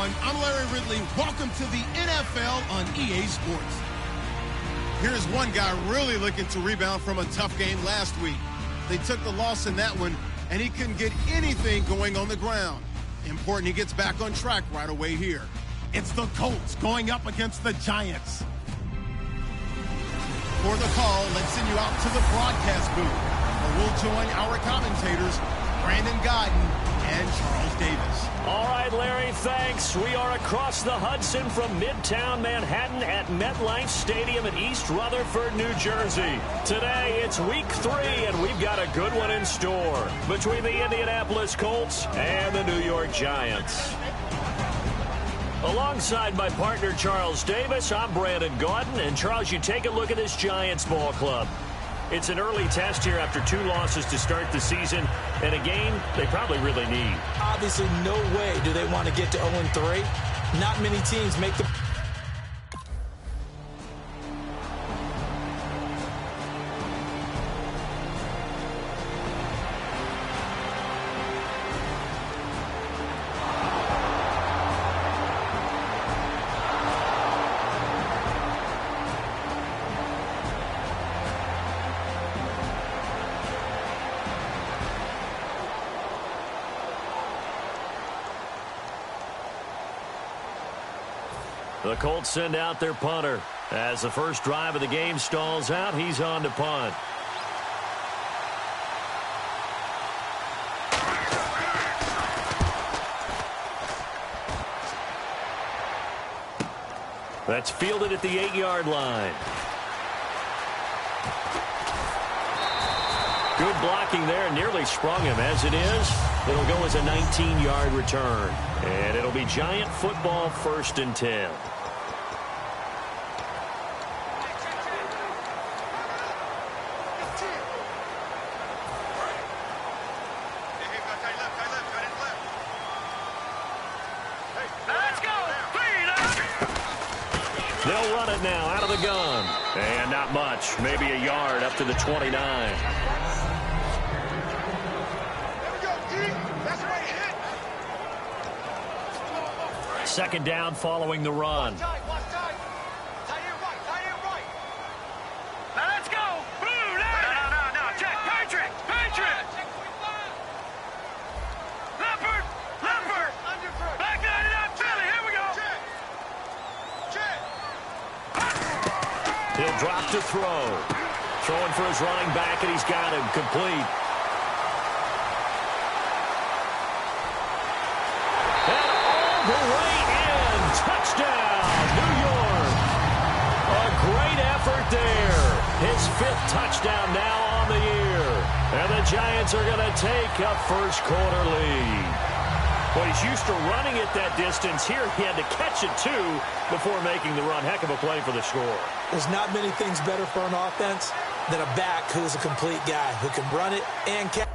everyone. I'm Larry Ridley. Welcome to the NFL on EA Sports. Here's one guy really looking to rebound from a tough game last week. They took the loss in that one, and he couldn't get anything going on the ground. Important he gets back on track right away here. It's the Colts going up against the Giants. For the call, let's send you out to the broadcast booth, where we'll join our commentators, Brandon Guyton and Charles Davis. All right, Larry, thanks. We are across the Hudson from Midtown Manhattan at MetLife Stadium in East Rutherford, New Jersey. Today, it's week 3, and we've got a good one in store between the Indianapolis Colts and the New York Giants. Alongside my partner, Charles Davis, I'm Brandon Guyton. And, Charles, you take a look at this Giants ball club. It's an early test here after 2 losses to start the season, and a game they probably really need. Obviously, no way do they want to get to 0-3. Not many teams make the... The Colts send out their punter. As the first drive of the game stalls out, he's on to punt. That's fielded at the 8-yard line. Good blocking there, nearly sprung him. As it is, it'll go as a 19-yard return. And it'll be Giant football, 1st and 10. They'll run it now out of the gun. And not much. Maybe a yard up to the 29. Second down following the run. He'll drop to throw. Throwing for his running back, and he's got him complete. And all the way in. Touchdown, New York. A great effort there. His 5th touchdown now on the year. And the Giants are going to take a first-quarter lead. Well, he's used to running it that distance. Here he had to catch it, too, before making the run. Heck of a play for the score. There's not many things better for an offense than a back who's a complete guy who can run it and catch.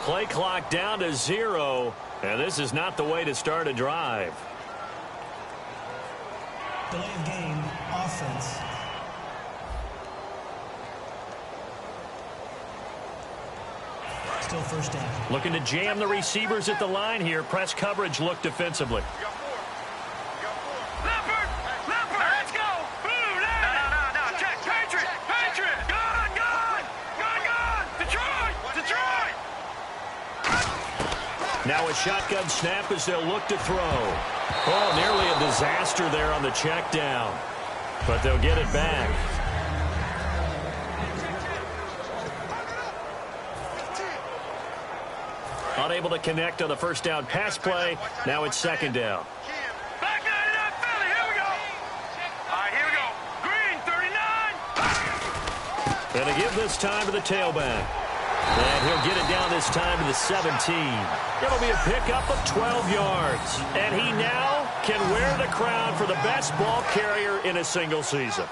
Play clock down to 0, and this is not the way to start a drive. Delay of game, offense. Still first down. Looking to jam the receivers at the line here. Press coverage look defensively. Now a shotgun snap as they'll look to throw. Oh, nearly a disaster there on the check down. But they'll get it back. Unable to connect on the first down pass play. Now it's 2nd down. And to give this time to the tailback. And he'll get it down this time to the 17. It'll be a pickup of 12 yards. And he now can wear the crown for the best ball carrier in a single season.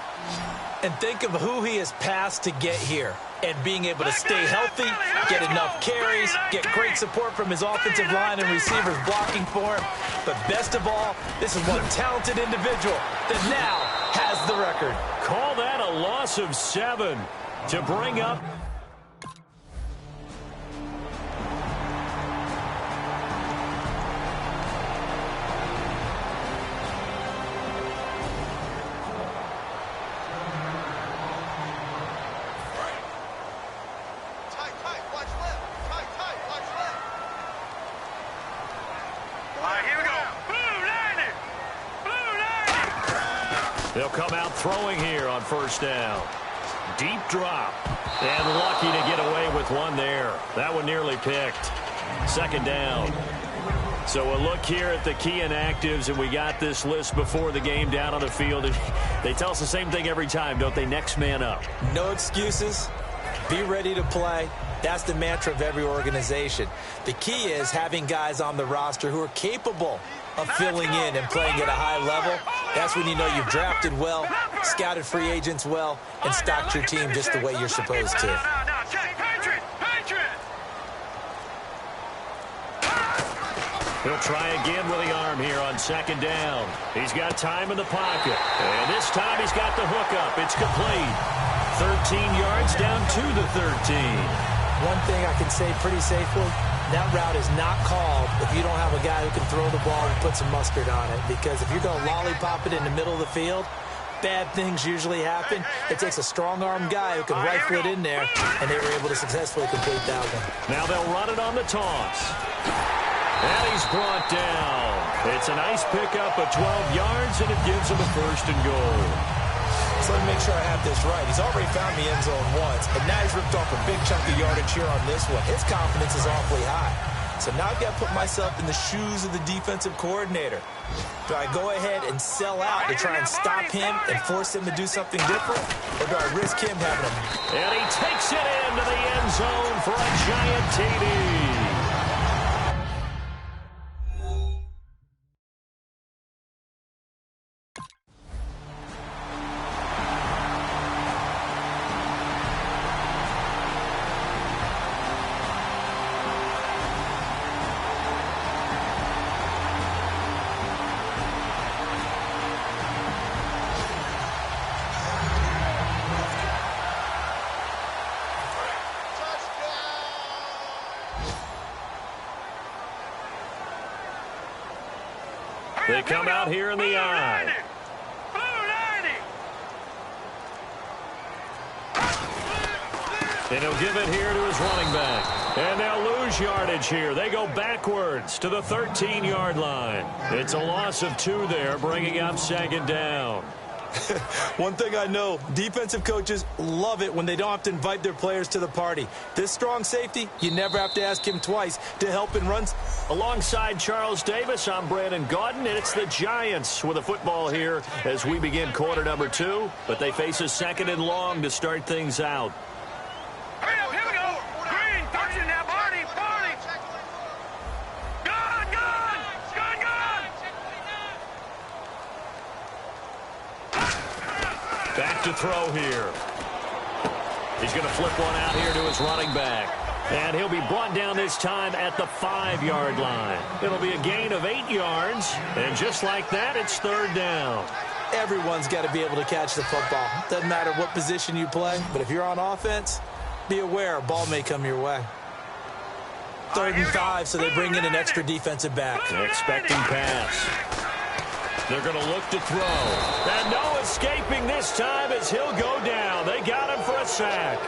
And think of who he has passed to get here. And being able to stay healthy, get enough carries, get great support from his offensive line and receivers blocking for him. But best of all, this is one talented individual that now has the record. Call that a loss of 7 to bring up. They'll come out throwing here on first down. Deep drop. And lucky to get away with one there. That one nearly picked. Second down. So we'll look here at the key inactives, and we got this list before the game down on the field. They tell us the same thing every time, don't they? Next man up. No excuses. Be ready to play. That's the mantra of every organization. The key is having guys on the roster who are capable of filling in and playing at a high level. That's when you know you've drafted well, scouted free agents well, and stocked your team just the way you're supposed to. He'll try again with the arm here on second down. He's got time in the pocket. And this time he's got the hook up. It's complete. 13 yards down to the 13. One thing I can say pretty safely, that route is not called if you don't have a guy who can throw the ball and put some mustard on it. Because if you're going to lollipop it in the middle of the field, bad things usually happen. It takes a strong-arm guy who can rifle it in there, and they were able to successfully complete that one. Now they'll run it on the toss. And he's brought down. It's a nice pickup of 12 yards, and it gives him a first and goal. So let me make sure I have this right. He's already found the end zone once, and now he's ripped off a big chunk of yardage here on this one. His confidence is awfully high. So now I've got to put myself in the shoes of the defensive coordinator. Do I go ahead and sell out to try and stop him and force him to do something different? Or do I risk him having him? And he takes it into the end zone for a giant TD. They come out here in the eye. And he'll give it here to his running back. And they'll lose yardage here. They go backwards to the 13-yard line. It's a loss of 2 there, bringing up second down. One thing I know, defensive coaches love it when they don't have to invite their players to the party. This strong safety, you never have to ask him twice to help in runs. Alongside Charles Davis, I'm Brandon Gaudin, and it's the Giants with a football here as we begin quarter number 2. But they face a second and long to start things out. Hurry up, here we go. Green, touching now, Barney. Back to throw here. He's going to flip one out here to his running back. And he'll be brought down this time at the 5-yard line. It'll be a gain of 8 yards. And just like that, it's third down. Everyone's got to be able to catch the football. Doesn't matter what position you play, but if you're on offense, be aware a ball may come your way. 3rd and 5, so they bring in an extra defensive back. Expecting pass. They're going to look to throw. And no escaping this time as he'll go down. They got him for a sack.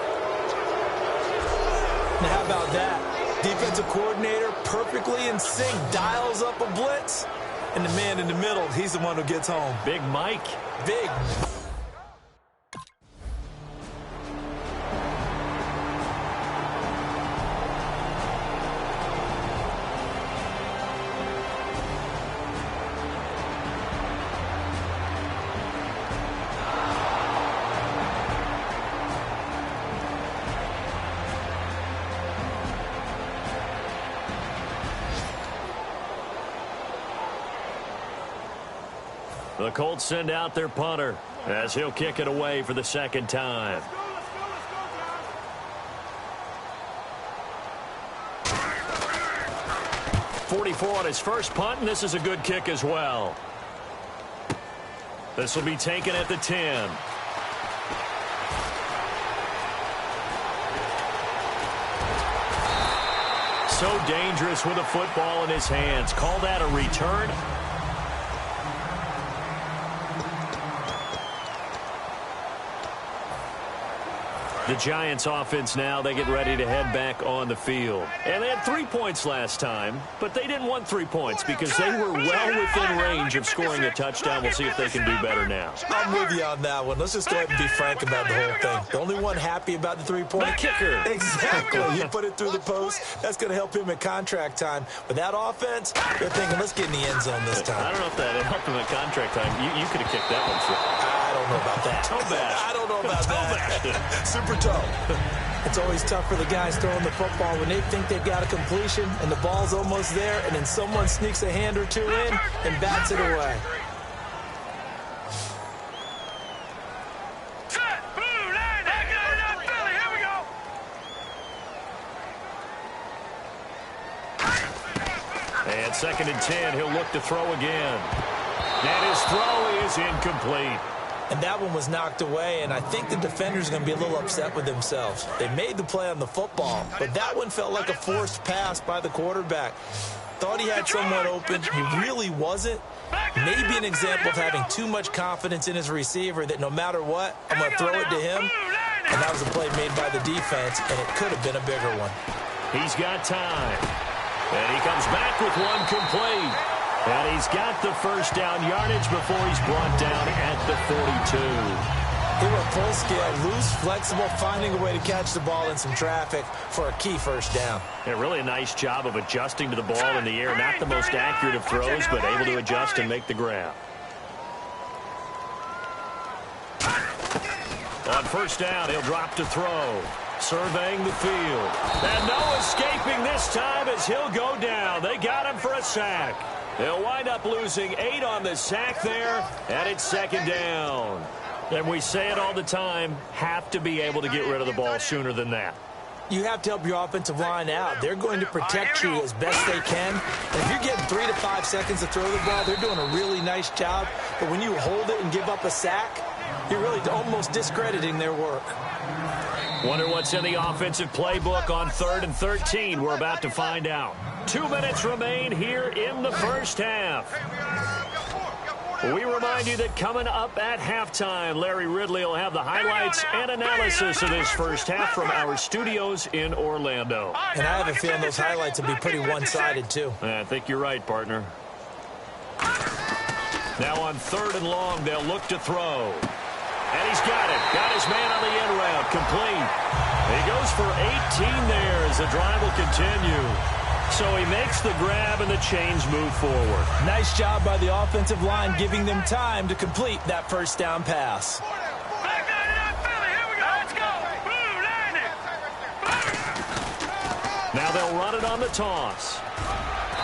Now, how about that? Defensive coordinator perfectly in sync, dials up a blitz. And the man in the middle, he's the one who gets home. Big Mike. Big. The Colts send out their punter as he'll kick it away for the second time. .44 on his first punt, and this is a good kick as well. This will be taken at the 10. So dangerous with a football in his hands. Call that a return. The Giants offense now, they get ready to head back on the field. And they had 3 points last time, but they didn't want 3 points because they were well within range of scoring a touchdown. We'll see if they can do better now. I'm with you on that one. Let's just go ahead and be frank about the whole thing. The only one happy about the 3-point. The kicker. Exactly. You put it through the post. That's going to help him at contract time. But that offense, they're thinking, let's get in the end zone this time. I don't know if that helped him at contract time. You could have kicked that one. I don't know about that. Toe bash. I don't know about that. Super toe. It's always tough for the guys throwing the football when they think they've got a completion and the ball's almost there, and then someone sneaks a hand or two in and bats it away. And 2nd and 10, he'll look to throw again. And his throw is incomplete. And that one was knocked away, and I think the defender's going to be a little upset with themselves. They made the play on the football, but that one felt like a forced pass by the quarterback. Thought he had someone open. He really wasn't. Maybe an example of having too much confidence in his receiver that no matter what, I'm going to throw it to him. And that was a play made by the defense, and it could have been a bigger one. He's got time. And he comes back with one complete. And he's got the first down yardage before he's brought down at the 42. They were full scale, loose, flexible, finding a way to catch the ball in some traffic for a key first down. Yeah, really a nice job of adjusting to the ball in the air. Not the most accurate of throws, but able to adjust and make the grab. On first down, he'll drop to throw. Surveying the field. And no escaping this time as he'll go down. They got him for a sack. They'll wind up losing 8 on the sack there, and it's 2nd down. And we say it all the time, have to be able to get rid of the ball sooner than that. You have to help your offensive line out. They're going to protect you as best they can. And if you're getting 3 to 5 seconds to throw the ball, they're doing a really nice job. But when you hold it and give up a sack, you're really almost discrediting their work. Wonder what's in the offensive playbook on 3rd and 13. We're about to find out. 2 minutes remain here in the first half. We remind you that coming up at halftime, Larry Ridley will have the highlights and analysis of this first half from our studios in Orlando. And I have a feeling those highlights will be pretty one-sided, too. I think you're right, partner. Now on 3rd and long, they'll look to throw. And he's got it. Got his man on the end route. Complete. He goes for 18 there as the drive will continue. So he makes the grab and the chains move forward. Nice job by the offensive line giving them time to complete that first down pass. Now they'll run it on the toss.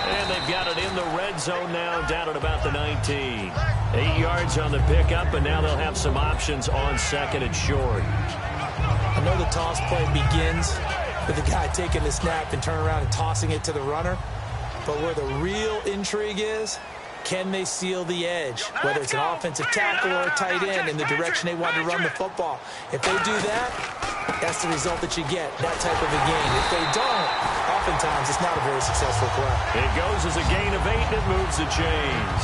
And they've got it in the red zone now, down at about the 19. 8 yards on the pickup, and now they'll have some options on 2nd and short. I know the toss play begins with the guy taking the snap and turning around and tossing it to the runner. But where the real intrigue is, can they seal the edge? Whether it's an offensive tackle or a tight end in the direction they want to run the football. If they do that, that's the result that you get, that type of a game. If they don't, oftentimes it's not a very successful play. It goes as a gain of 8, and it moves the chains.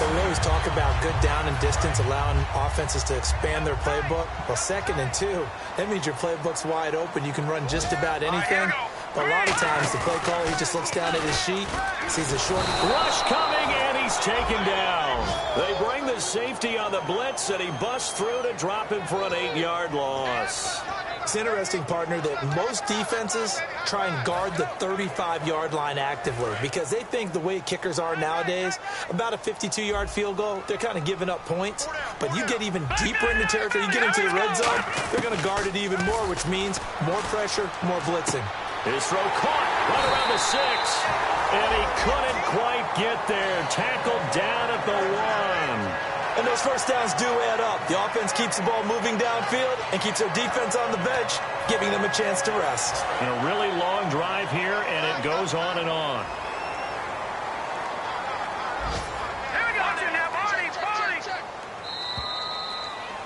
But we always talk about good down and distance, allowing offenses to expand their playbook. Well, 2nd and 2, that means your playbook's wide open. You can run just about anything. But a lot of times, the play caller, he just looks down at his sheet, sees a short rush coming, and he's taken down. They bring the safety on the blitz, and he busts through to drop him for an 8-yard loss. It's interesting, partner, that most defenses try and guard the 35-yard line actively because they think the way kickers are nowadays, about a 52-yard field goal, they're kind of giving up points. But you get even deeper in the territory, you get into the red zone, they're going to guard it even more, which means more pressure, more blitzing. His throw caught right around the 6, and he couldn't quite get there. Tackled down at the 1. Those first downs do add up. The offense keeps the ball moving downfield and keeps their defense on the bench, giving them a chance to rest. And a really long drive here, and it goes on and on.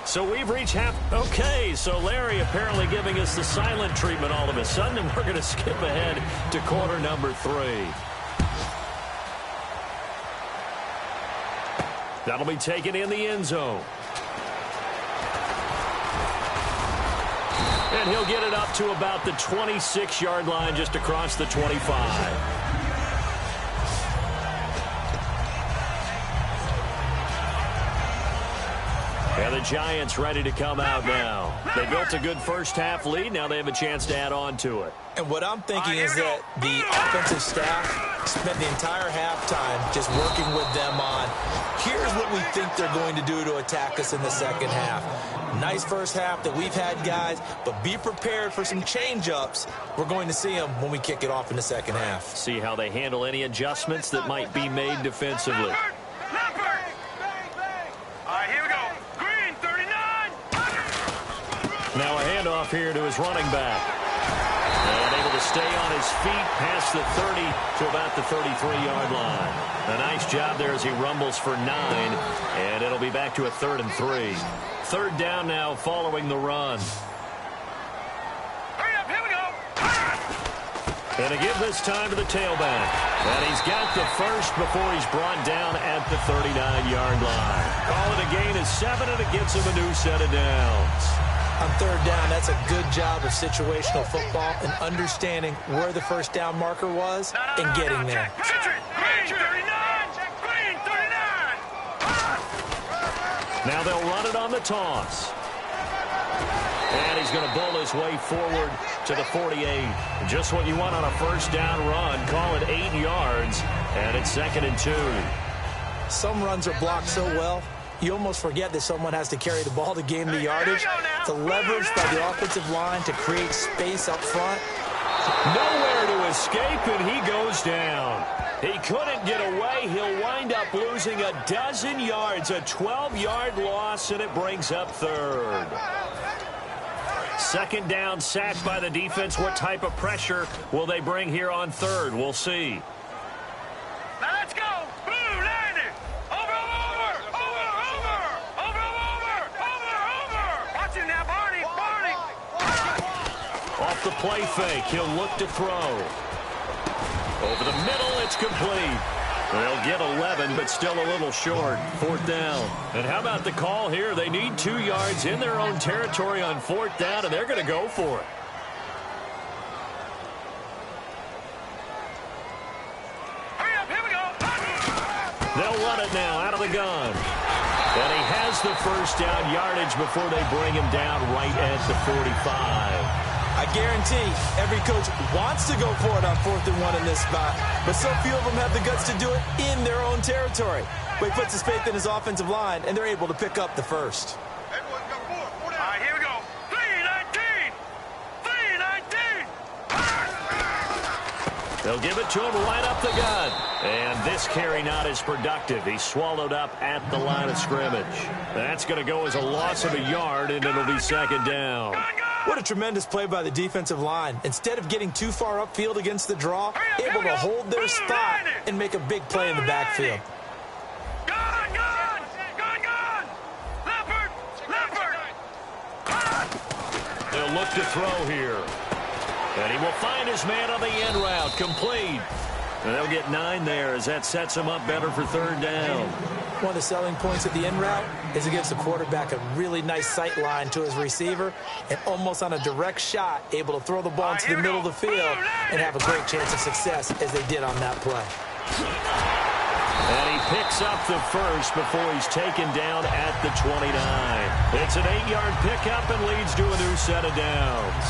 So we've reached half. Okay, so Larry apparently giving us the silent treatment all of a sudden, and we're going to skip ahead to quarter number 3. That'll be taken in the end zone. And he'll get it up to about the 26-yard line, just across the 25. And the Giants ready to come out now. They built a good first-half lead. Now they have a chance to add on to it. And what I'm thinking is that the offensive staff spent the entire halftime just working with them on, here's what we think they're going to do to attack us in the second half. Nice first half that we've had, guys, but be prepared for some change-ups. We're going to see them when we kick it off in the second half. See how they handle any adjustments that might be made defensively. Now a handoff here to his running back. And able to stay on his feet past the 30 to about the 33-yard line. A nice job there as he rumbles for 9. And it'll be back to a 3rd and 3. Third down now following the run. Hurry up, here we go. And to give this time to the tailback. And he's got the first before he's brought down at the 39-yard line. Call it a gain of 7, and it gets him a new set of downs. On third down, that's a good job of situational football and understanding where the first down marker was and getting there. Green 39! Green 39! Now they'll run it on the toss. And he's going to bull his way forward to the 48. Just what you want on a first down run. Call it 8 yards, and it's 2nd and 2. Some runs are blocked so well, you almost forget that someone has to carry the ball to gain the yardage. The leverage by the offensive line to create space up front. Nowhere to escape, and he goes down. He couldn't get away. He'll wind up losing 12 yards, a 12-yard loss, and it brings up 3rd. Second down, sacked by the defense. What type of pressure will they bring here on 3rd? We'll see. Now let's go. Blue, landing. Over. Watch him now, Barney. Off the play fake, he'll look to throw. Over the middle, it's complete. They'll get 11, but still a little short. 4th down. And how about the call here? They need 2 yards in their own territory on 4th down, and they're going to go for it. Hurry up, here we go. They'll run it now out of the gun. And he has the first down yardage before they bring him down right at the 45. I guarantee every coach wants to go for it on 4th and 1 in this spot, but so few of them have the guts to do it in their own territory. But he puts his faith in his offensive line, and they're able to pick up the first. All right, here we go. 3-19. 3-19. They'll give it to him right up the gut. And this carry not as productive. He's swallowed up at the line of scrimmage. That's going to go as a loss of a yard, and it'll be 2nd down. What a tremendous play by the defensive line. Instead of getting too far upfield against the draw, able to hold their spot and make a big play in the backfield. Gone. Leopard. They'll look to throw here. And he will find his man on the end route. Complete. And they'll get 9 there as that sets him up better for 3rd down. One of the selling points of the end route is it gives the quarterback a really nice sight line to his receiver and almost on a direct shot able to throw the ball into the middle of the field and have a great chance of success as they did on that play. And he picks up the first before he's taken down at the 29. It's an 8-yard pickup and leads to a new set of downs.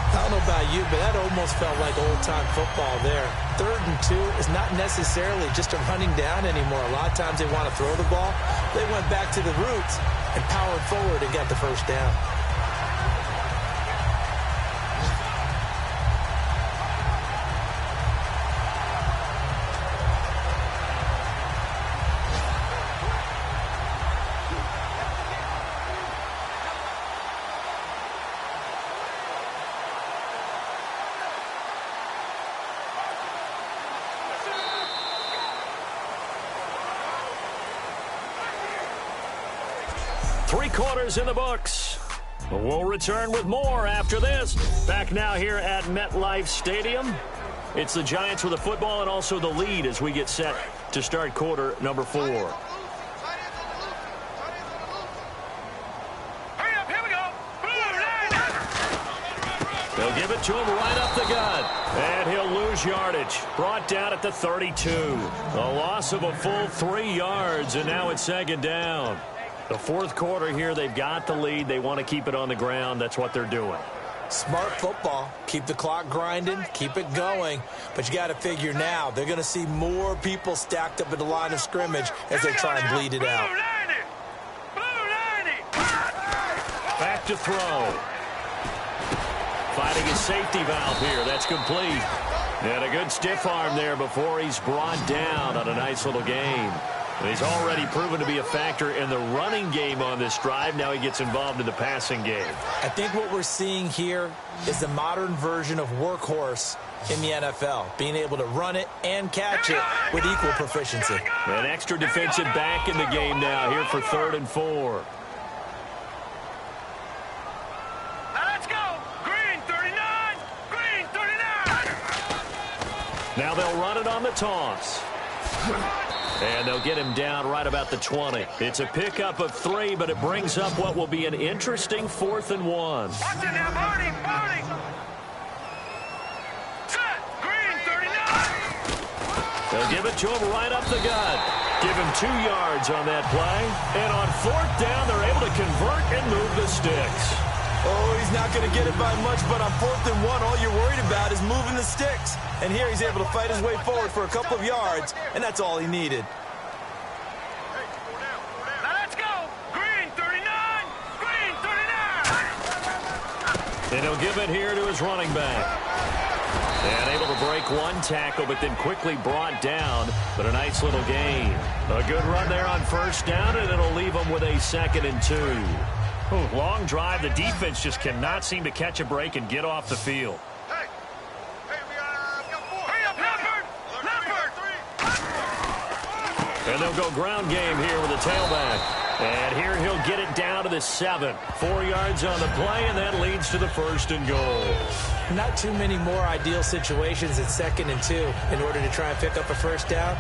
I don't know about you, but that almost felt like old-time football there. 3rd and 2 is not necessarily just a running down anymore. A lot of times they want to throw the ball. They went back to the roots and powered forward and got the first down. 3 quarters in the books. We'll return with more after this. Back now here at MetLife Stadium. It's the Giants with the football and also the lead as we get set to start quarter number 4. Hurry up, here we go. They'll give it to him right up the gut. And he'll lose yardage. Brought down at the 32. A loss of a full 3 yards, and now it's second down. The 4th quarter here, they've got the lead. They want to keep it on the ground. That's what they're doing. Smart football. Keep the clock grinding. Keep it going. But you got to figure now, they're going to see more people stacked up at the line of scrimmage as they try and bleed it out. Back to throw. Finding his safety valve here. That's complete. And a good stiff arm there before he's brought down on a nice little gain. And he's already proven to be a factor in the running game on this drive. Now he gets involved in the passing game. I think what we're seeing here is the modern version of workhorse in the NFL, being able to run it and catch it with equal proficiency. An extra defensive back in the game now here for 3rd and 4. Now they'll run it on the toss. And they'll get him down right about the 20. It's a pickup of 3, but it brings up what will be an interesting 4th and 1. Watch it now, Barney, Barney. Set, green, 39. They'll give it to him right up the gut. Give him 2 yards on that play. And on 4th down, they're able to convert and move the sticks. Oh, he's not going to get it by much, but on 4th and 1, all you're worried about is moving the sticks. And here he's able to fight his way forward for a couple of yards, and that's all he needed. Now let's go. Green, 39. Green, 39. And he'll give it here to his running back. And able to break 1 tackle, but then quickly brought down. But a nice little gain. A good run there on 1st down, and it'll leave him with a 2nd and 2. Ooh, long drive. The defense just cannot seem to catch a break and get off the field. And they'll go ground game here with a tailback. And here he'll get it down to the 7. 4 yards on the play, and that leads to the 1st and goal. Not too many more ideal situations at 2nd and 2 in order to try and pick up a 1st down.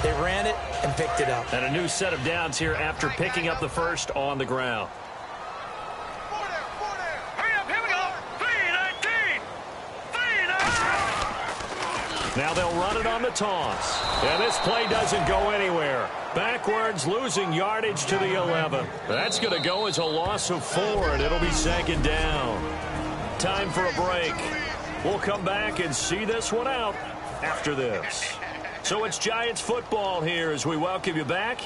They ran it and picked it up. And a new set of downs here after picking up the 1st on the ground. Now they'll run it on the toss. And this play doesn't go anywhere. Backwards, losing yardage to the 11. That's going to go as a loss of 4, and it'll be 2nd down. Time for a break. We'll come back and see this one out after this. So it's Giants football here as we welcome you back.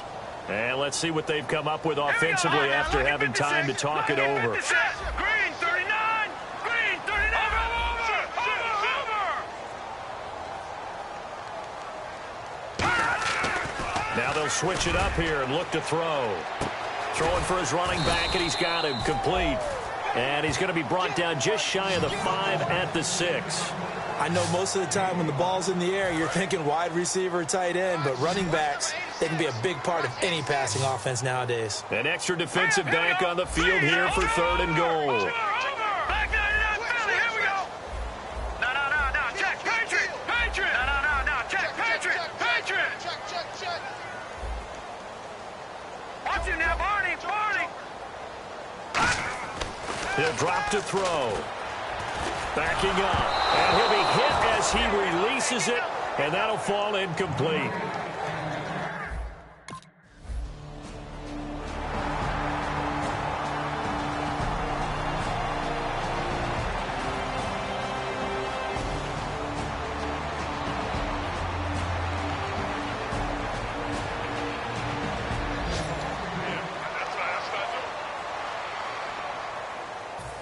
And let's see what they've come up with offensively after having time to talk it over. Green, 39. Green, 39. Now they'll switch it up here and look to throw. Throwing for his running back, and he's got him complete. And he's going to be brought down just shy of the 5 at the 6. I know most of the time when the ball's in the air, you're thinking wide receiver, tight end, but running backs, they can be a big part of any passing offense nowadays. An extra defensive back on the field here for 3rd and goal. He'll drop to throw. Backing up. And he'll be hit as he releases it, and that'll fall incomplete.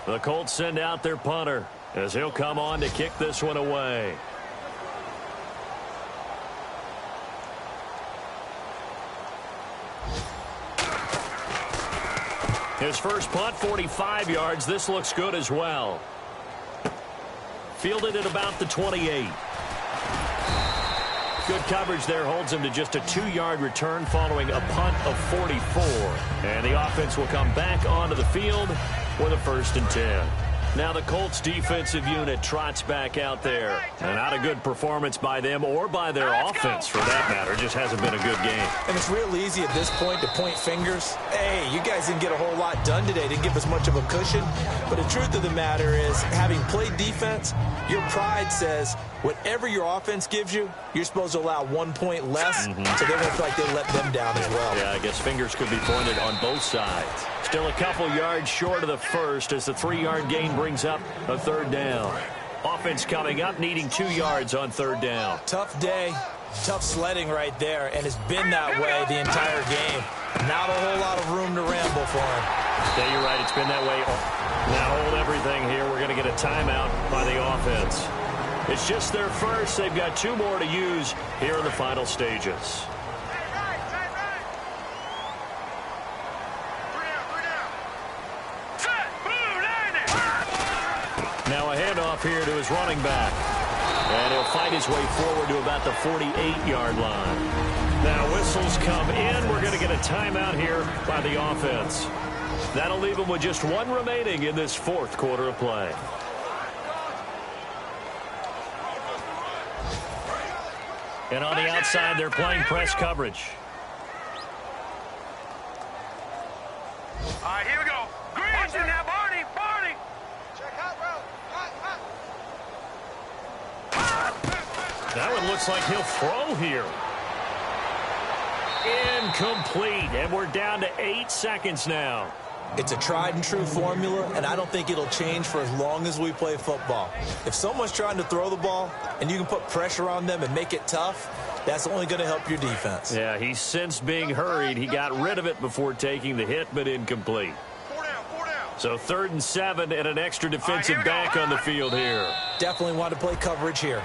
The Colts send out their punter as he'll come on to kick this one away. His first punt, 45 yards. This looks good as well. Fielded at about the 28. Good coverage there holds him to just a 2-yard return following a punt of 44. And the offense will come back onto the field with a 1st and 10. Now the Colts defensive unit trots back out there. And not a good performance by them or by their offense, for that matter. Just hasn't been a good game. And it's real easy at this point to point fingers. Hey, you guys didn't get a whole lot done today. Didn't give us much of a cushion. But the truth of the matter is, having played defense, your pride says whatever your offense gives you, you're supposed to allow 1 point less. So they don't feel like they let them down as well. Yeah, I guess fingers could be pointed on both sides. Still a couple yards short of the first as the 3-yard gain brings up a 3rd down. Offense coming up, needing 2 yards on 3rd down. Tough day, tough sledding right there, and it's been that way the entire game. Not a whole lot of room to ramble for him. Yeah, you're right. It's been that way. Now hold everything here. We're going to get a timeout by the offense. It's just their first. They've got 2 more to use here in the final stages. Now a handoff here to his running back. And he'll fight his way forward to about the 48-yard line. Now whistles come in. We're going to get a timeout here by the offense. That'll leave him with just 1 remaining in this 4th quarter of play. And on the outside, they're playing press coverage. All right, here we go. Green. Watch it now, Barney. Barney. Check out, bro. That one looks like he'll throw here. Incomplete. And we're down to 8 seconds now. It's a tried-and-true formula, and I don't think it'll change for as long as we play football. If someone's trying to throw the ball and you can put pressure on them and make it tough, that's only going to help your defense. Yeah, he sensed being hurried. He got rid of it before taking the hit, but incomplete. 4 down, 4 down. So 3rd and 7 and an extra defensive back on the field here. Definitely want to play coverage here.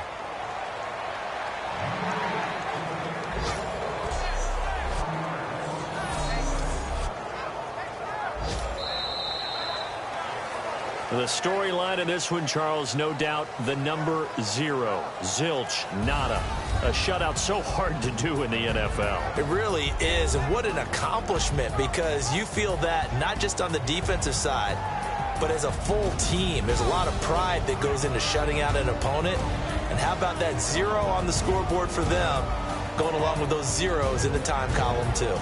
The storyline of this one, Charles, no doubt the number 0. Zilch, nada. A shutout so hard to do in the NFL. It really is, and what an accomplishment, because you feel that not just on the defensive side, but as a full team. There's a lot of pride that goes into shutting out an opponent. And how about that 0 on the scoreboard for them, going along with those zeros in the time column, too.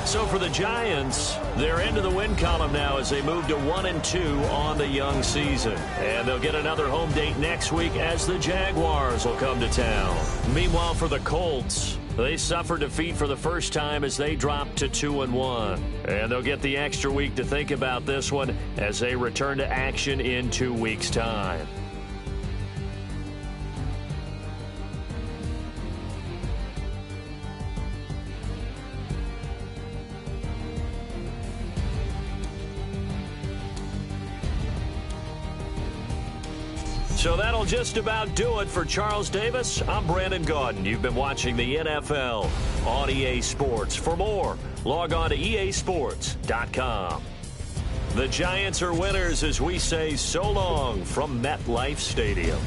So for the Giants, they're into the win column now as they move to 1-2 on the young season. And they'll get another home date next week as the Jaguars will come to town. Meanwhile, for the Colts, they suffered defeat for the first time as they dropped to 2-1. And they'll get the extra week to think about this one as they return to action in 2 weeks' time. So that'll just about do it for Charles Davis. I'm Brandon Gaudin. You've been watching the NFL on EA Sports. For more, log on to easports.com. The Giants are winners as we say so long from MetLife Stadium.